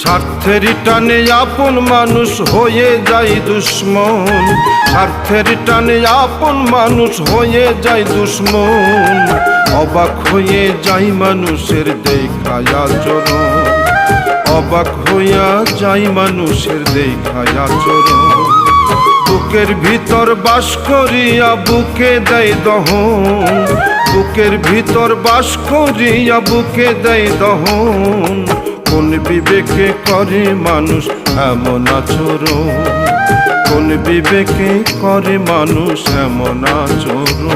স্বার্থের টানে আপন মানুষ হয়ে যায় দুশ্মন, স্বার্থের টানে আপন মানুষ হয়ে যায় দুশ্মন। অবাক হয়ে যায় মানুষের দেখায় আচরণ, অবাক হইয়া যায় মানুষের দেখায় আচরণ। বুকের ভিতর বাস করিয়া বুকে দেয় দহন, বুকের ভিতর বাস করিয়া বুকে দেয় দহন। কোন বিবেকে করে মানুষ এমন আচরণ, কোন বিবেকে করে মানুষ এমন আচরণ।